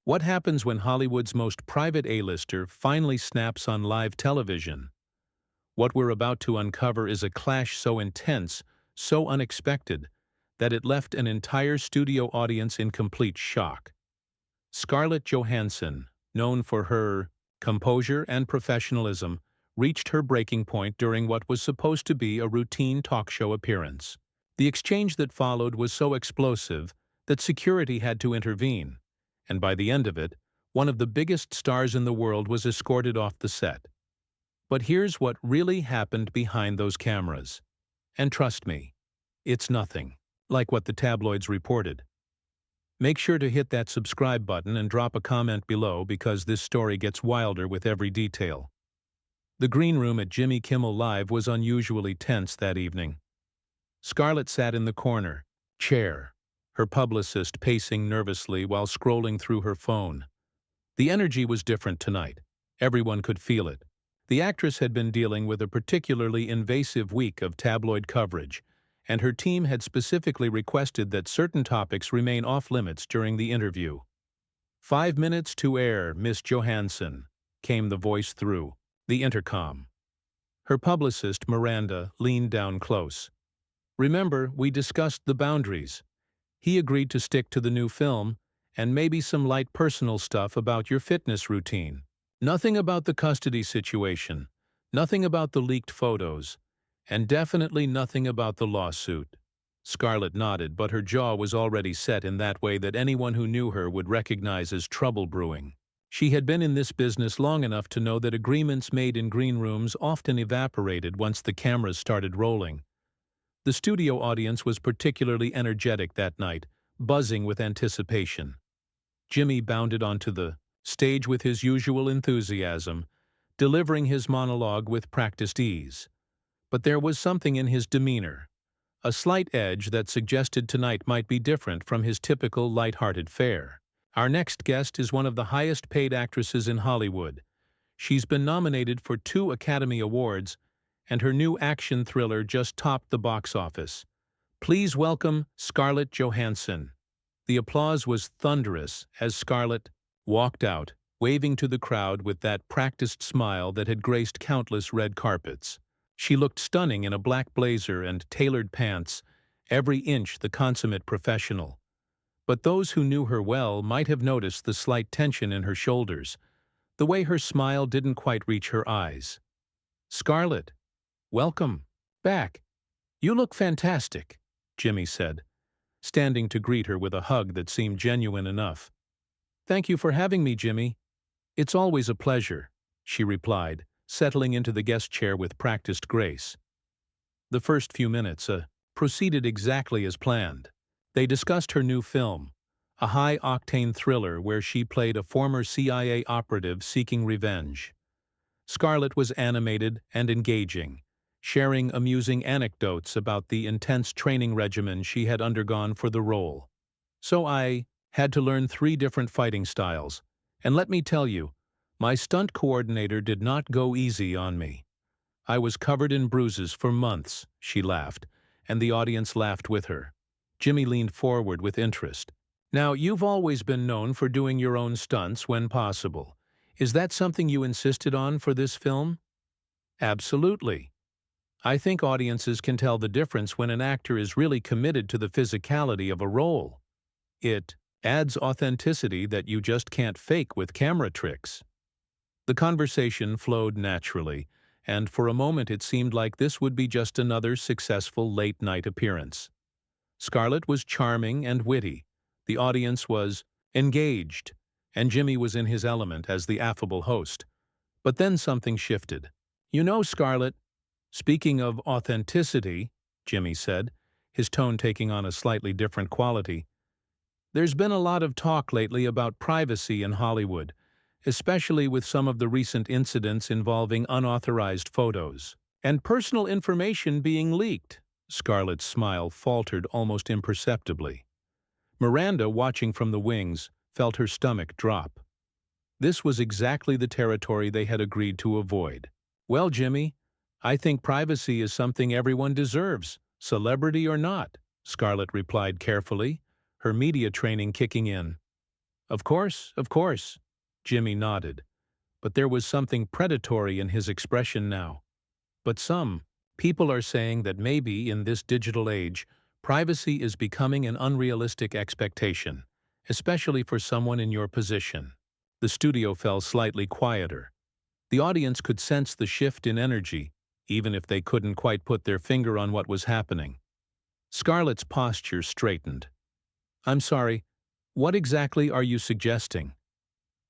What happens when Hollywood's most private A-lister finally snaps on live television? What we're about to uncover is a clash so intense, so unexpected, that it left an entire studio audience in complete shock. Scarlett Johansson, known for her composure and professionalism, reached her breaking point during what was supposed to be a routine talk show appearance. The exchange that followed was so explosive that security had to intervene, and by the end of it, one of the biggest stars in the world was escorted off the set. But here's what really happened behind those cameras. And trust me, it's nothing like what the tabloids reported. Make sure to hit that subscribe button and drop a comment below because this story gets wilder with every detail. The green room at Jimmy Kimmel Live was unusually tense that evening. Scarlett sat in the corner, chair, her publicist pacing nervously while scrolling through her phone. The energy was different tonight. Everyone could feel it. The actress had been dealing with a particularly invasive week of tabloid coverage, and her team had specifically requested that certain topics remain off-limits during the interview. 5 minutes to air, Miss Johansson, came the voice through the intercom. Her publicist, Miranda, leaned down close. Remember, we discussed the boundaries. He agreed to stick to the new film, and maybe some light personal stuff about your fitness routine. Nothing about the custody situation, nothing about the leaked photos, and definitely nothing about the lawsuit. Scarlett nodded, but her jaw was already set in that way that anyone who knew her would recognize as trouble brewing. She had been in this business long enough to know that agreements made in green rooms often evaporated once the cameras started rolling. The studio audience was particularly energetic that night, buzzing with anticipation. Jimmy bounded onto the stage with his usual enthusiasm, delivering his monologue with practiced ease. But there was something in his demeanor, a slight edge that suggested tonight might be different from his typical light-hearted fare. Our next guest is one of the highest-paid actresses in Hollywood. She's been nominated for 2 Academy Awards, and her new action thriller just topped the box office. Please welcome Scarlett Johansson. The applause was thunderous as Scarlett walked out, waving to the crowd with that practiced smile that had graced countless red carpets. She looked stunning in a black blazer and tailored pants, every inch the consummate professional. But those who knew her well might have noticed the slight tension in her shoulders, the way her smile didn't quite reach her eyes. "Scarlett, welcome back. You look fantastic," Jimmy said, standing to greet her with a hug that seemed genuine enough. "Thank you for having me, Jimmy. It's always a pleasure," she replied, settling into the guest chair with practiced grace. The first few minutes proceeded exactly as planned. They discussed her new film, a high-octane thriller where she played a former CIA operative seeking revenge. Scarlett was animated and engaging, sharing amusing anecdotes about the intense training regimen she had undergone for the role. "So I had to learn 3 different fighting styles, and let me tell you, my stunt coordinator did not go easy on me. I was covered in bruises for months," she laughed, and the audience laughed with her. Jimmy leaned forward with interest. "Now, you've always been known for doing your own stunts when possible. Is that something you insisted on for this film?" "Absolutely. I think audiences can tell the difference when an actor is really committed to the physicality of a role. It adds authenticity that you just can't fake with camera tricks." The conversation flowed naturally, and for a moment it seemed like this would be just another successful late-night appearance. Scarlett was charming and witty, the audience was engaged, and Jimmy was in his element as the affable host. But then something shifted. "You know, Scarlett, speaking of authenticity," Jimmy said, his tone taking on a slightly different quality, "there's been a lot of talk lately about privacy in Hollywood, especially with some of the recent incidents involving unauthorized photos and personal information being leaked." Scarlett's smile faltered almost imperceptibly. Miranda, watching from the wings, felt her stomach drop. This was exactly the territory they had agreed to avoid. "Well, Jimmy, I think privacy is something everyone deserves, celebrity or not," Scarlett replied carefully, her media training kicking in. Of course, Jimmy nodded, but there was something predatory in his expression now. But some people are saying that maybe in this digital age, privacy is becoming an unrealistic expectation, especially for someone in your position. The studio fell slightly quieter. The audience could sense the shift in energy, even if they couldn't quite put their finger on what was happening. Scarlett's posture straightened. "I'm sorry, what exactly are you suggesting?"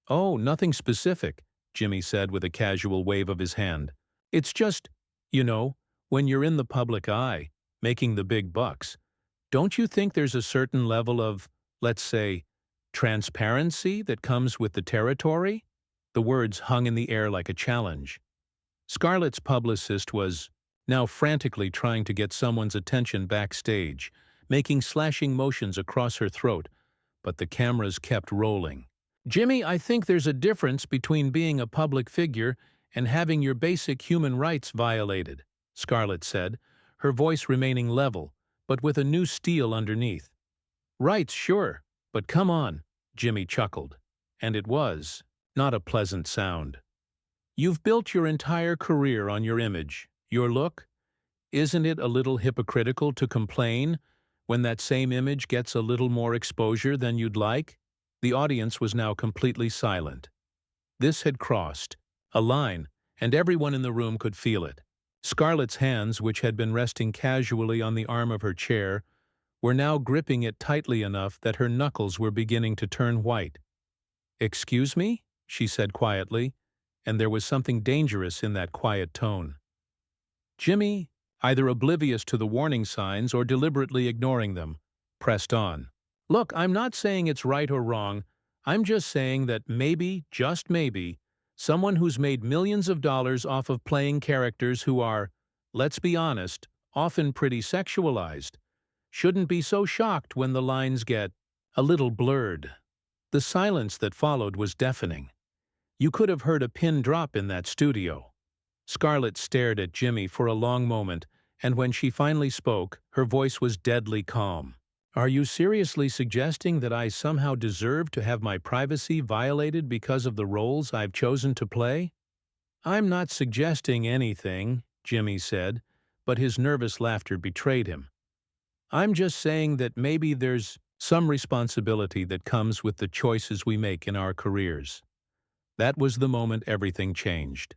"Oh, nothing specific," Jimmy said with a casual wave of his hand. "It's just, you know, when you're in the public eye, making the big bucks, don't you think there's a certain level of, let's say, transparency that comes with the territory?" The words hung in the air like a challenge. Scarlett's publicist was now frantically trying to get someone's attention backstage, making slashing motions across her throat, but the cameras kept rolling. "Jimmy, I think there's a difference between being a public figure and having your basic human rights violated," Scarlett said, her voice remaining level, but with a new steel underneath. "Rights, sure, but come on," Jimmy chuckled. And it was not a pleasant sound. "You've built your entire career on your image, your look. Isn't it a little hypocritical to complain when that same image gets a little more exposure than you'd like?" The audience was now completely silent. This had crossed a line, and everyone in the room could feel it. Scarlett's hands, which had been resting casually on the arm of her chair, were now gripping it tightly enough that her knuckles were beginning to turn white. "Excuse me?" she said quietly, and there was something dangerous in that quiet tone. Jimmy, either oblivious to the warning signs or deliberately ignoring them, pressed on. "Look, I'm not saying it's right or wrong. I'm just saying that maybe, just maybe, someone who's made millions of dollars off of playing characters who are, let's be honest, often pretty sexualized, shouldn't be so shocked when the lines get a little blurred." The silence that followed was deafening. You could have heard a pin drop in that studio. Scarlett stared at Jimmy for a long moment, and when she finally spoke, her voice was deadly calm. "Are you seriously suggesting that I somehow deserve to have my privacy violated because of the roles I've chosen to play?" "I'm not suggesting anything," Jimmy said, but his nervous laughter betrayed him. "I'm just saying that maybe there's some responsibility that comes with the choices we make in our careers." That was the moment everything changed.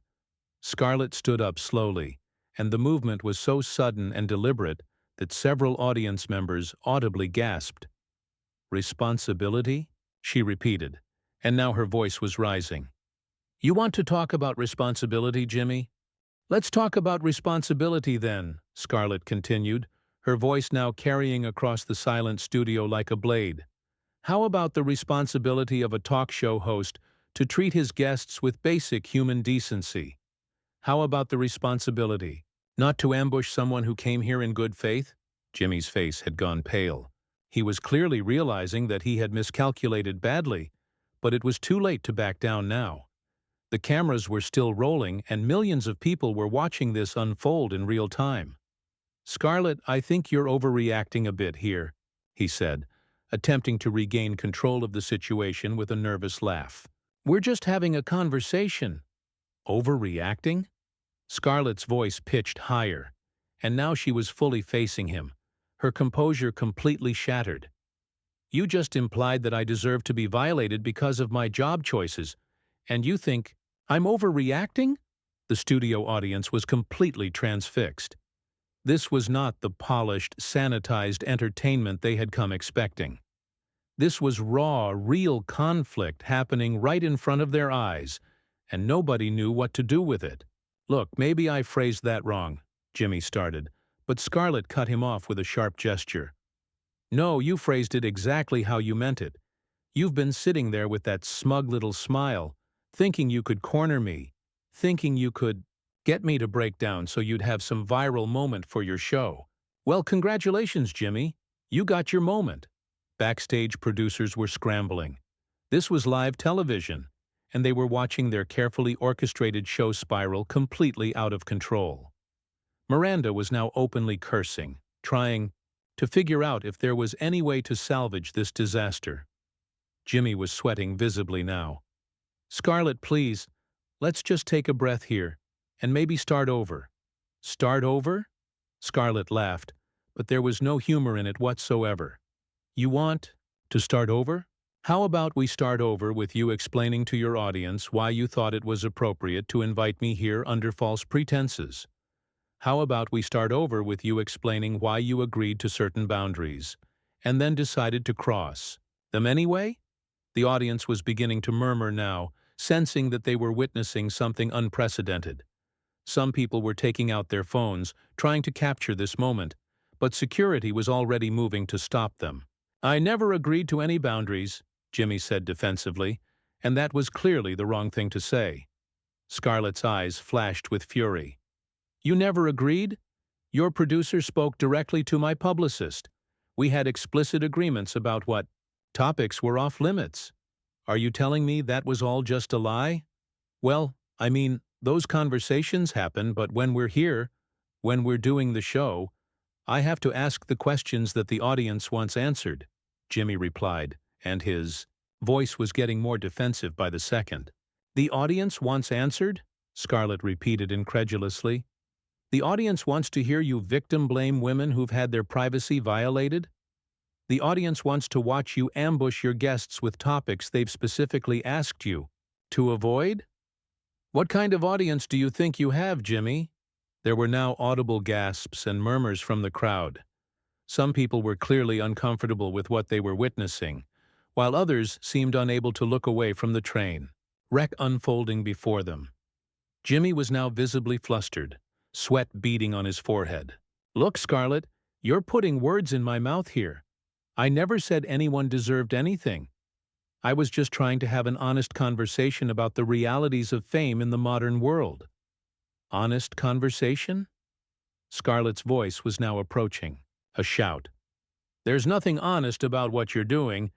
Scarlett stood up slowly, and the movement was so sudden and deliberate that several audience members audibly gasped. "Responsibility?" she repeated, and now her voice was rising. "You want to talk about responsibility, Jimmy? Let's talk about responsibility then," Scarlett continued, her voice now carrying across the silent studio like a blade. "How about the responsibility of a talk show host to treat his guests with basic human decency? How about the responsibility not to ambush someone who came here in good faith?" Jimmy's face had gone pale. He was clearly realizing that he had miscalculated badly, but it was too late to back down now. The cameras were still rolling, and millions of people were watching this unfold in real time. "Scarlett, I think you're overreacting a bit here," he said, attempting to regain control of the situation with a nervous laugh. "We're just having a conversation." "Overreacting?" Scarlett's voice pitched higher, and now she was fully facing him, her composure completely shattered. "You just implied that I deserve to be violated because of my job choices, and you think I'm overreacting?" The studio audience was completely transfixed. This was not the polished, sanitized entertainment they had come expecting. This was raw, real conflict happening right in front of their eyes, and nobody knew what to do with it. "Look, maybe I phrased that wrong," Jimmy started, but Scarlett cut him off with a sharp gesture. "No, you phrased it exactly how you meant it. You've been sitting there with that smug little smile, thinking you could corner me, thinking you could get me to break down so you'd have some viral moment for your show. Well, congratulations, Jimmy. You got your moment." Backstage producers were scrambling. This was live television, and they were watching their carefully orchestrated show spiral completely out of control. Miranda was now openly cursing, trying to figure out if there was any way to salvage this disaster. Jimmy was sweating visibly now. "Scarlett, please, let's just take a breath here, and maybe start over." "Start over?" Scarlett laughed, but there was no humor in it whatsoever. "You want to start over? How about we start over with you explaining to your audience why you thought it was appropriate to invite me here under false pretenses? How about we start over with you explaining why you agreed to certain boundaries, and then decided to cross them anyway?" The audience was beginning to murmur now, sensing that they were witnessing something unprecedented. Some people were taking out their phones, trying to capture this moment, but security was already moving to stop them. "I never agreed to any boundaries," Jimmy said defensively, and that was clearly the wrong thing to say. Scarlett's eyes flashed with fury. "You never agreed? Your producer spoke directly to my publicist. We had explicit agreements about what topics were off limits. Are you telling me that was all just a lie?" "Well, I mean, those conversations happen, but when we're here, when we're doing the show, I have to ask the questions that the audience wants answered," Jimmy replied, and his voice was getting more defensive by the second. "The audience wants answered?" Scarlett repeated incredulously. "The audience wants to hear you victim-blame women who've had their privacy violated? The audience wants to watch you ambush your guests with topics they've specifically asked you to avoid? What kind of audience do you think you have, Jimmy?" There were now audible gasps and murmurs from the crowd. Some people were clearly uncomfortable with what they were witnessing, while others seemed unable to look away from the train wreck unfolding before them. Jimmy was now visibly flustered, sweat beading on his forehead. "Look, Scarlett, you're putting words in my mouth here. I never said anyone deserved anything. I was just trying to have an honest conversation about the realities of fame in the modern world." "Honest conversation?" Scarlett's voice was now approaching a shout. "There's nothing honest about what you're doing.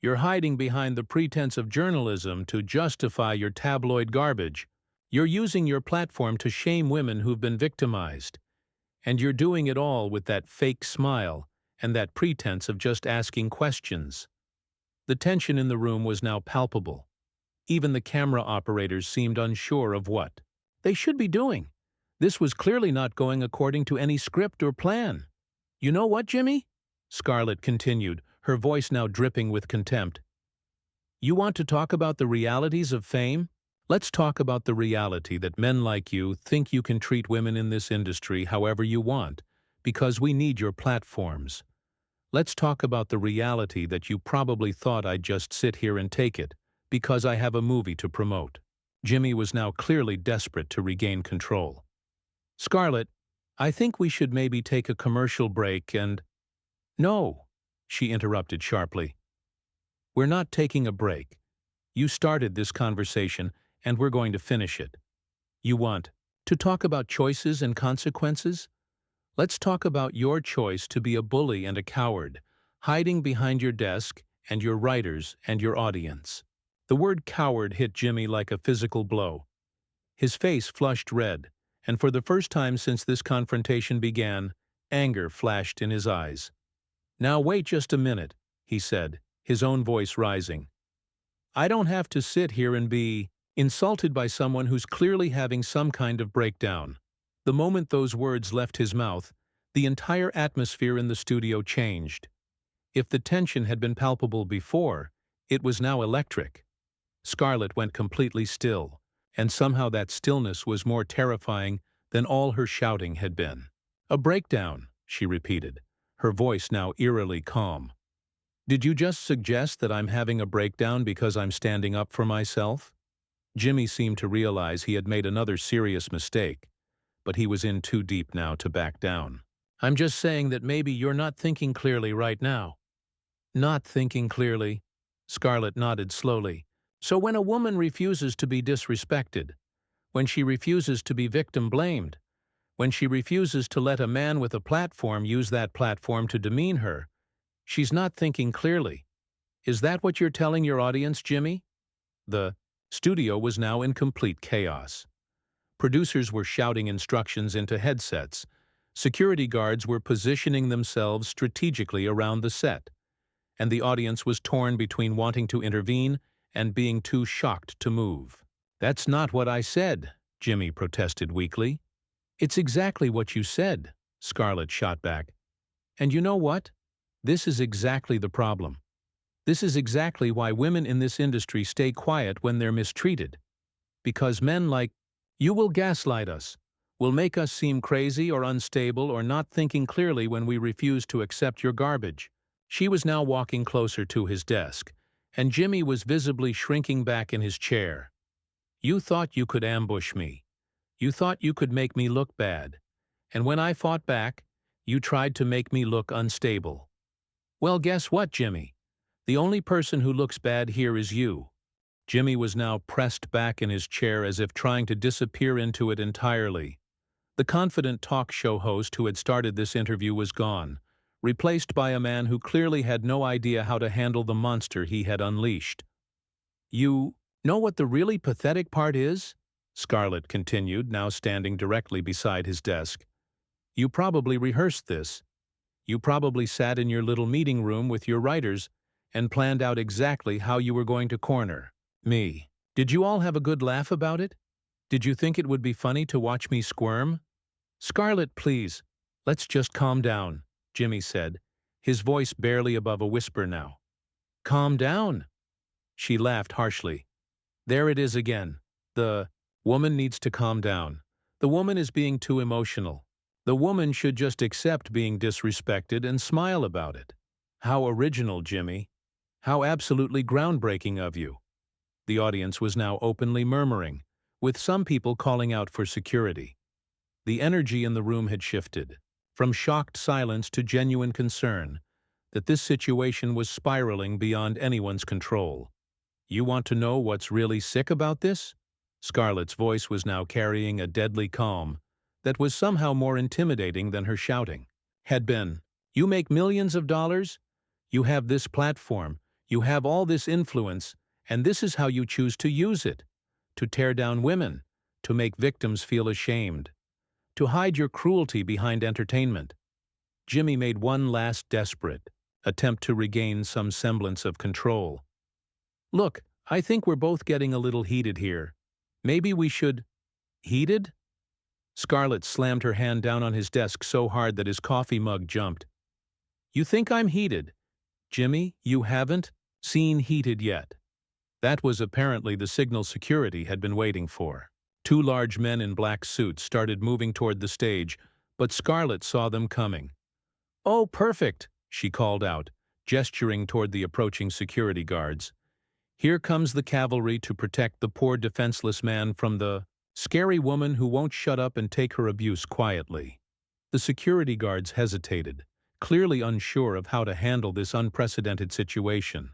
You're hiding behind the pretense of journalism to justify your tabloid garbage. You're using your platform to shame women who've been victimized. And you're doing it all with that fake smile and that pretense of just asking questions." The tension in the room was now palpable. Even the camera operators seemed unsure of what they should be doing. This was clearly not going according to any script or plan. "You know what, Jimmy?" Scarlett continued, her voice now dripping with contempt. "You want to talk about the realities of fame? Let's talk about the reality that men like you think you can treat women in this industry however you want, because we need your platforms. Let's talk about the reality that you probably thought I'd just sit here and take it, because I have a movie to promote." Jimmy was now clearly desperate to regain control. "Scarlett, I think we should maybe take a commercial break and—" "No," she interrupted sharply. "We're not taking a break. You started this conversation, and we're going to finish it. You want to talk about choices and consequences? Let's talk about your choice to be a bully and a coward, hiding behind your desk and your writers and your audience." The word coward hit Jimmy like a physical blow. His face flushed red, and for the first time since this confrontation began, anger flashed in his eyes. "Now wait just a minute," he said, his own voice rising. "I don't have to sit here and be insulted by someone who's clearly having some kind of breakdown." The moment those words left his mouth, the entire atmosphere in the studio changed. If the tension had been palpable before, it was now electric. Scarlett went completely still, and somehow that stillness was more terrifying than all her shouting had been. "A breakdown," she repeated, her voice now eerily calm. "Did you just suggest that I'm having a breakdown because I'm standing up for myself?" Jimmy seemed to realize he had made another serious mistake, but he was in too deep now to back down. "I'm just saying that maybe you're not thinking clearly right now." "Not thinking clearly?" Scarlett nodded slowly. "So when a woman refuses to be disrespected, when she refuses to be victim-blamed, when she refuses to let a man with a platform use that platform to demean her, she's not thinking clearly. Is that what you're telling your audience, Jimmy?" The studio was now in complete chaos. Producers were shouting instructions into headsets. Security guards were positioning themselves strategically around the set. and the audience was torn between wanting to intervene and being too shocked to move. "That's not what I said," Jimmy protested weakly. "It's exactly what you said," Scarlett shot back. "And you know what? This is exactly the problem. This is exactly why women in this industry stay quiet when they're mistreated. Because men like you will gaslight us, will make us seem crazy or unstable or not thinking clearly when we refuse to accept your garbage." She was now walking closer to his desk, and Jimmy was visibly shrinking back in his chair. "You thought you could ambush me. You thought you could make me look bad. And when I fought back, you tried to make me look unstable. Well, guess what, Jimmy? The only person who looks bad here is you." Jimmy was now pressed back in his chair as if trying to disappear into it entirely. The confident talk show host who had started this interview was gone, replaced by a man who clearly had no idea how to handle the monster he had unleashed. "You know what the really pathetic part is?" Scarlett continued, now standing directly beside his desk. "You probably rehearsed this. You probably sat in your little meeting room with your writers and planned out exactly how you were going to corner me. Did you all have a good laugh about it? Did you think it would be funny to watch me squirm?" "Scarlett, please, let's just calm down," Jimmy said, his voice barely above a whisper now. "Calm down?" She laughed harshly. "There it is again. The woman needs to calm down. The woman is being too emotional. The woman should just accept being disrespected and smile about it." "How original, Jimmy. How absolutely groundbreaking of you." The audience was now openly murmuring, with some people calling out for security. The energy in the room had shifted, from shocked silence to genuine concern, that this situation was spiraling beyond anyone's control. "You want to know what's really sick about this?" Scarlett's voice was now carrying a deadly calm that was somehow more intimidating than her shouting. "Had been. You make millions of dollars? You have this platform, you have all this influence, and this is how you choose to use it. To tear down women, to make victims feel ashamed, to hide your cruelty behind entertainment." Jimmy made one last desperate attempt to regain some semblance of control. "Look, I think we're both getting a little heated here. Maybe we should—" "Heated?" Scarlett slammed her hand down on his desk so hard that his coffee mug jumped. "You think I'm heated? Jimmy, you haven't seen heated yet." That was apparently the signal security had been waiting for. Two large men in black suits started moving toward the stage, but Scarlett saw them coming. "Oh, perfect," she called out, gesturing toward the approaching security guards. "Here comes the cavalry to protect the poor defenseless man from the scary woman who won't shut up and take her abuse quietly." The security guards hesitated, clearly unsure of how to handle this unprecedented situation.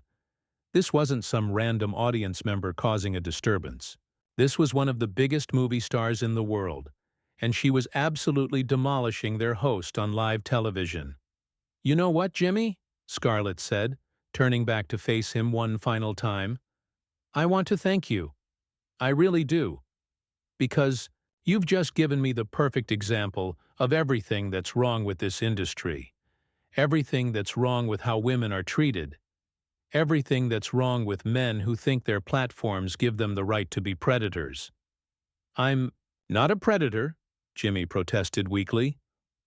This wasn't some random audience member causing a disturbance. This was one of the biggest movie stars in the world, and she was absolutely demolishing their host on live television. "You know what, Jimmy?" Scarlett said, turning back to face him one final time. "I want to thank you. I really do. Because you've just given me the perfect example of everything that's wrong with this industry. Everything that's wrong with how women are treated. Everything that's wrong with men who think their platforms give them the right to be predators." "I'm not a predator," Jimmy protested weakly.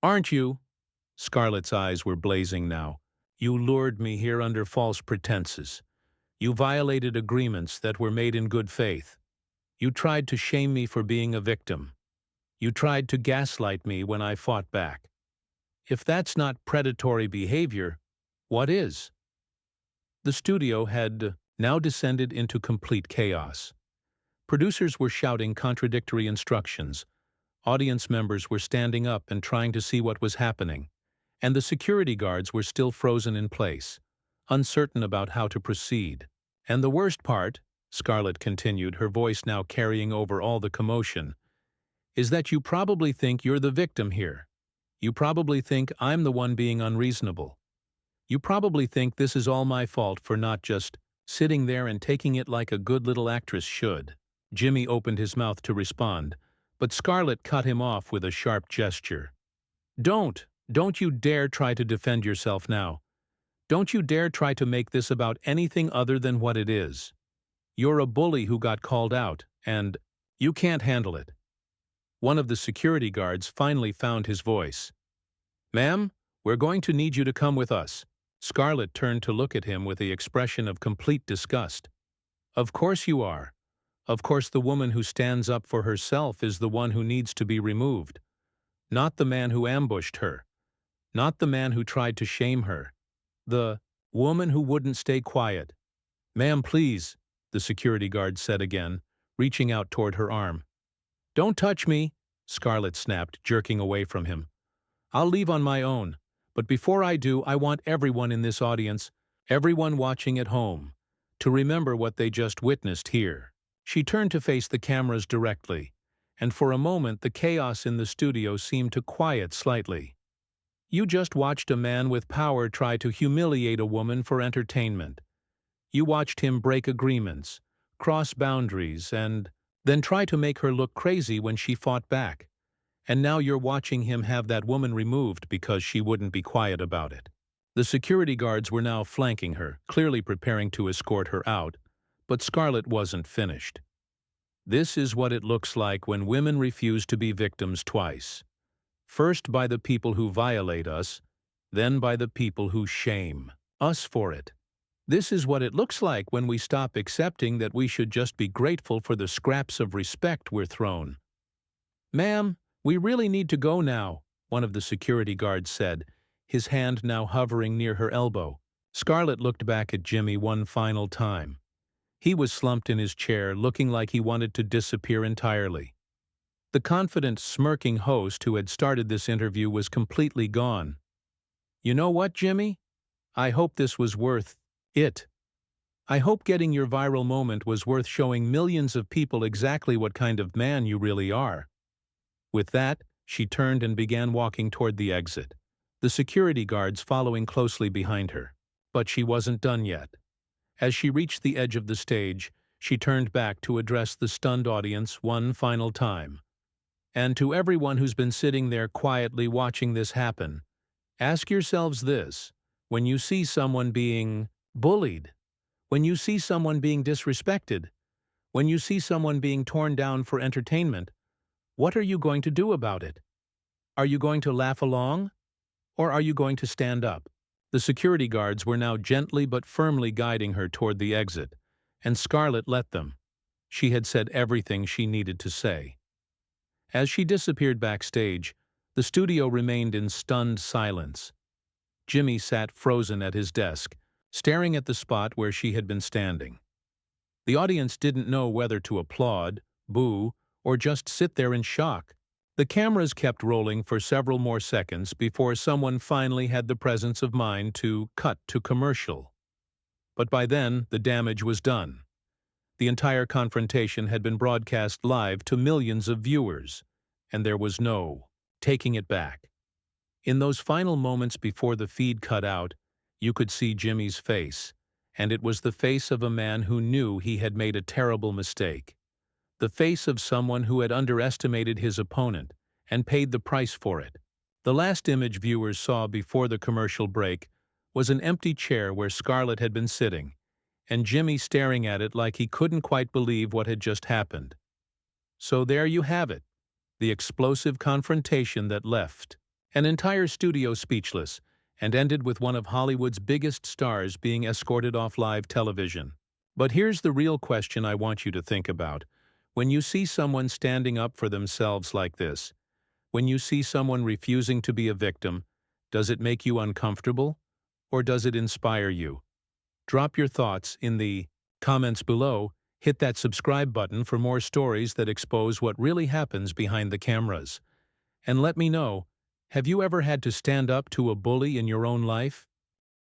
"Aren't you?" Scarlett's eyes were blazing now. "You lured me here under false pretenses. You violated agreements that were made in good faith. You tried to shame me for being a victim. You tried to gaslight me when I fought back. If that's not predatory behavior, what is?" The studio had now descended into complete chaos. Producers were shouting contradictory instructions. Audience members were standing up and trying to see what was happening, and the security guards were still frozen in place, uncertain about how to proceed. "And the worst part," Scarlett continued, her voice now carrying over all the commotion, "is that you probably think you're the victim here. You probably think I'm the one being unreasonable. You probably think this is all my fault for not just sitting there and taking it like a good little actress should." Jimmy opened his mouth to respond, but Scarlett cut him off with a sharp gesture. Don't you dare try to defend yourself now. Don't you dare try to make this about anything other than what it is. You're a bully who got called out, and you can't handle it. One of the security guards finally found his voice. Ma'am, we're going to need you to come with us. Scarlett turned to look at him with the expression of complete disgust. Of course you are. Of course the woman who stands up for herself is the one who needs to be removed. Not the man who ambushed her. Not the man who tried to shame her. The woman who wouldn't stay quiet. Ma'am, please, the security guard said again, reaching out toward her arm. Don't touch me, Scarlett snapped, jerking away from him. I'll leave on my own, but before I do, I want everyone in this audience, everyone watching at home, to remember what they just witnessed here. She turned to face the cameras directly, and for a moment the chaos in the studio seemed to quiet slightly. You just watched a man with power try to humiliate a woman for entertainment. You watched him break agreements, cross boundaries, and then try to make her look crazy when she fought back. And now you're watching him have that woman removed because she wouldn't be quiet about it. The security guards were now flanking her, clearly preparing to escort her out, but Scarlett wasn't finished. This is what it looks like when women refuse to be victims twice. First by the people who violate us, then by the people who shame us for it. This is what it looks like when we stop accepting that we should just be grateful for the scraps of respect we're thrown. Ma'am, we really need to go now, one of the security guards said, his hand now hovering near her elbow. Scarlett looked back at Jimmy one final time. He was slumped in his chair, looking like he wanted to disappear entirely. The confident, smirking host who had started this interview was completely gone. You know what, Jimmy? I hope this was worth it. I hope getting your viral moment was worth showing millions of people exactly what kind of man you really are. With that, she turned and began walking toward the exit, the security guards following closely behind her. But she wasn't done yet. As she reached the edge of the stage, she turned back to address the stunned audience one final time. And to everyone who's been sitting there quietly watching this happen, ask yourselves this: when you see someone being bullied, when you see someone being disrespected, when you see someone being torn down for entertainment, what are you going to do about it? Are you going to laugh along? Or are you going to stand up? The security guards were now gently but firmly guiding her toward the exit, and Scarlett let them. She had said everything she needed to say. As she disappeared backstage, the studio remained in stunned silence. Jimmy sat frozen at his desk, staring at the spot where she had been standing. The audience didn't know whether to applaud, boo, or just sit there in shock. The cameras kept rolling for several more seconds before someone finally had the presence of mind to cut to commercial. But by then, the damage was done. The entire confrontation had been broadcast live to millions of viewers, and there was no taking it back. In those final moments before the feed cut out, you could see Jimmy's face, and it was the face of a man who knew he had made a terrible mistake. The face of someone who had underestimated his opponent and paid the price for it. The last image viewers saw before the commercial break was an empty chair where Scarlett had been sitting, and Jimmy staring at it like he couldn't quite believe what had just happened. So there you have it, the explosive confrontation that left an entire studio speechless and ended with one of Hollywood's biggest stars being escorted off live television. But here's the real question I want you to think about. When you see someone standing up for themselves like this, when you see someone refusing to be a victim, does it make you uncomfortable, or does it inspire you? Drop your thoughts in the comments below. Hit that subscribe button for more stories that expose what really happens behind the cameras. And let me know, have you ever had to stand up to a bully in your own life?